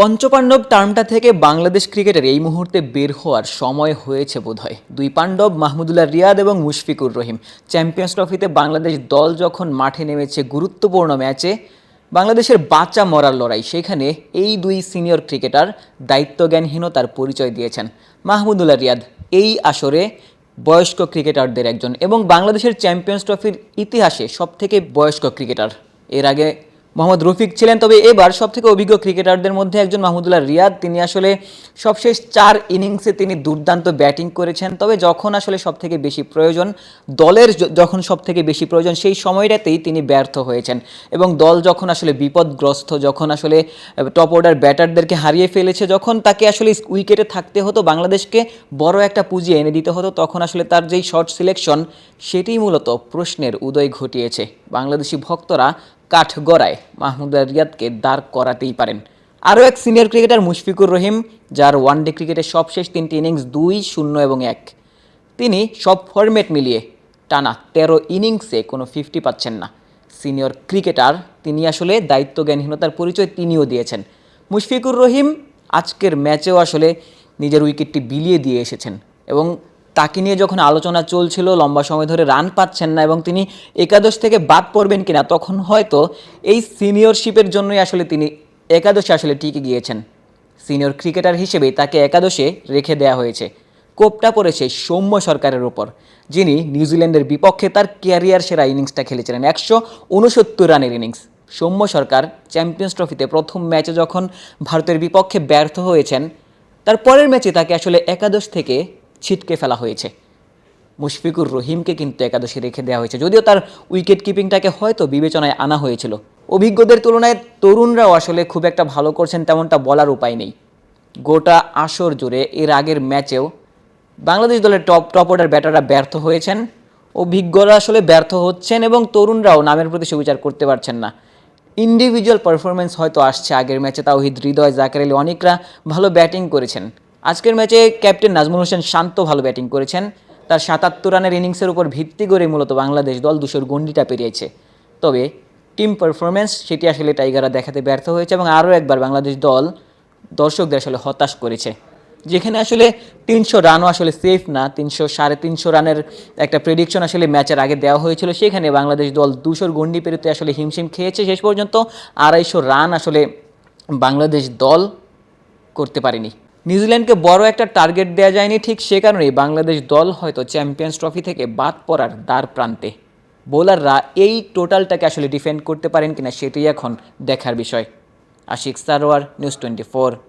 পঞ্চপাণ্ডব টার্মটা থেকে বাংলাদেশ ক্রিকেটের এই মুহূর্তে বের হওয়ার সময় হয়েছে বোধহয়। দুই পাণ্ডব মাহমুদুল্লাহ রিয়াদ এবং মুশফিকুর রহিম চ্যাম্পিয়ন্স ট্রফিতে বাংলাদেশ দল যখন মাঠে নেমেছে গুরুত্বপূর্ণ ম্যাচে, বাংলাদেশের বাঁচা মরার লড়াই, সেখানে এই দুই সিনিয়র ক্রিকেটার দায়িত্বজ্ঞানহীনতার পরিচয় দিয়েছেন। মাহমুদুল্লাহ রিয়াদ এই আসরে বয়স্ক ক্রিকেটারদের একজন এবং বাংলাদেশের চ্যাম্পিয়ন্স ট্রফির ইতিহাসে সবথেকে বয়স্ক ক্রিকেটার। এর আগে মোহাম্মদ রফিক ছিলেন, তবে এবার সবথেকে অভিজ্ঞ ক্রিকেটারদের মধ্যে একজন মাহমুদুল্লাহ রিয়াদ। তিনি আসলে সবশেষ 4 ইনিংসে তিনি দুর্দান্ত ব্যাটিং করেছেন, তবে যখন আসলে সবথেকে বেশি প্রয়োজন, দলের যখন সবথেকে বেশি প্রয়োজন সেই সময়টাতেই তিনি ব্যর্থ হয়েছেন এবং দল যখন আসলে বিপদগ্রস্ত, যখন আসলে টপ অর্ডার ব্যাটারদেরকে হারিয়ে ফেলেছে, যখন তাকে আসলে উইকেটে থাকতে হতো, বাংলাদেশকে বড় একটা পুঁজি এনে দিতে হতো, তখন আসলে তার যেই শর্ট সিলেকশন সেটিই মূলত প্রশ্নের উদয় ঘটিয়েছে। বাংলাদেশি ভক্তরা কাঠগড়ায় মাহমুদুল্লাহ রিয়াদকে দাঁড় করাতেই পারেন। আরও এক সিনিয়র ক্রিকেটার মুশফিকুর রহিম, যার ওয়ানডে ক্রিকেটের সবশেষ 3টি ইনিংস 2, 0 এবং 1। তিনি সব ফরম্যাট মিলিয়ে টানা 13 ইনিংসে কোনো 50 পাচ্ছেন না। সিনিয়র ক্রিকেটার, তিনি আসলে দায়িত্বজ্ঞানহীনতার পরিচয় তিনিও দিয়েছেন। মুশফিকুর রহিম আজকের ম্যাচেও আসলে নিজের উইকেটটি বিলিয়ে দিয়ে এসেছেন এবং তাকে নিয়ে যখন আলোচনা চলছিল লম্বা সময় ধরে রান পাচ্ছেন না এবং তিনি একাদশ থেকে বাদ পড়বেন কিনা, তখন হয়তো এই সিনিয়রশিপের জন্যই আসলে তিনি একাদশে আসলে টিকে গিয়েছেন। সিনিয়র ক্রিকেটার হিসেবেই তাকে একাদশে রেখে দেওয়া হয়েছে। কোপটা পড়েছে সৌম্য সরকারের ওপর, যিনি নিউজিল্যান্ডের বিপক্ষে তার ক্যারিয়ার সেরা ইনিংসটা খেলেছিলেন, 169 রানের ইনিংস। সৌম্য সরকার চ্যাম্পিয়ন্স ট্রফিতে প্রথম ম্যাচে যখন ভারতের বিপক্ষে ব্যর্থ হয়েছেন, তার পরের ম্যাচে তাকে আসলে একাদশ থেকে ছিটকে ফেলা হয়েছে। মুশফিকুর রহিমকে কিন্তু একাদশে রেখে দেওয়া হয়েছে, যদিও তার উইকেট কিপিংটাকে হয়তো বিবেচনায় আনা হয়েছিল। অভিজ্ঞদের তুলনায় তরুণরাও আসলে খুব একটা ভালো করছেন তেমনটা বলার উপায় নেই। গোটা আসর জুড়ে এর আগের ম্যাচেও বাংলাদেশ দলের টপ অর্ডার ব্যাটাররা ব্যর্থ হয়েছেন, অভিজ্ঞরা আসলে ব্যর্থ হচ্ছেন এবং তরুণরাও নামের প্রতি সুবিচার করতে পারছেন না। ইন্ডিভিজুয়াল পারফরমেন্স হয়তো আসছে, আগের ম্যাচে তাওহিদ হৃদয়, জাকের আলী অনেকরা ভালো ব্যাটিং করেছেন। আজকের ম্যাচে ক্যাপ্টেন নাজমুল হোসেন শান্ত ভালো ব্যাটিং করেছেন। তার 77 রানের ইনিংসের উপর ভিত্তি করে মূলত বাংলাদেশ দল 200-র গণ্ডিটা পেরিয়েছে। তবে টিম পারফরমেন্স সেটি আসলে টাইগাররা দেখাতে ব্যর্থ হয়েছে এবং আরও একবার বাংলাদেশ দল দর্শকদের আসলে হতাশ করেছে। যেখানে আসলে 300 রানও আসলে সেফ না, 300-350 রানের একটা প্রেডিকশন আসলে ম্যাচের আগে দেওয়া হয়েছিল, সেখানে বাংলাদেশ দল 200-র গণ্ডি পেরোতে আসলে হিমশিম খেয়েছে। শেষ পর্যন্ত 250 রান আসলে বাংলাদেশ দল করতে পারেনি। নিউজিল্যান্ডকে বড় একটা টার্গেট দেওয়া যায়নি, ঠিক সে কারণেই বাংলাদেশ দল হয়তো চ্যাম্পিয়ন্স ট্রফি থেকে বাদ পড়ার দ্বার প্রান্তে। বোলাররা এই টোটালটাকে আসলে ডিফেন্ড করতে পারেন কিনা সেটাই এখন দেখার বিষয়। আশিক সারোয়ার, নিউজ 24।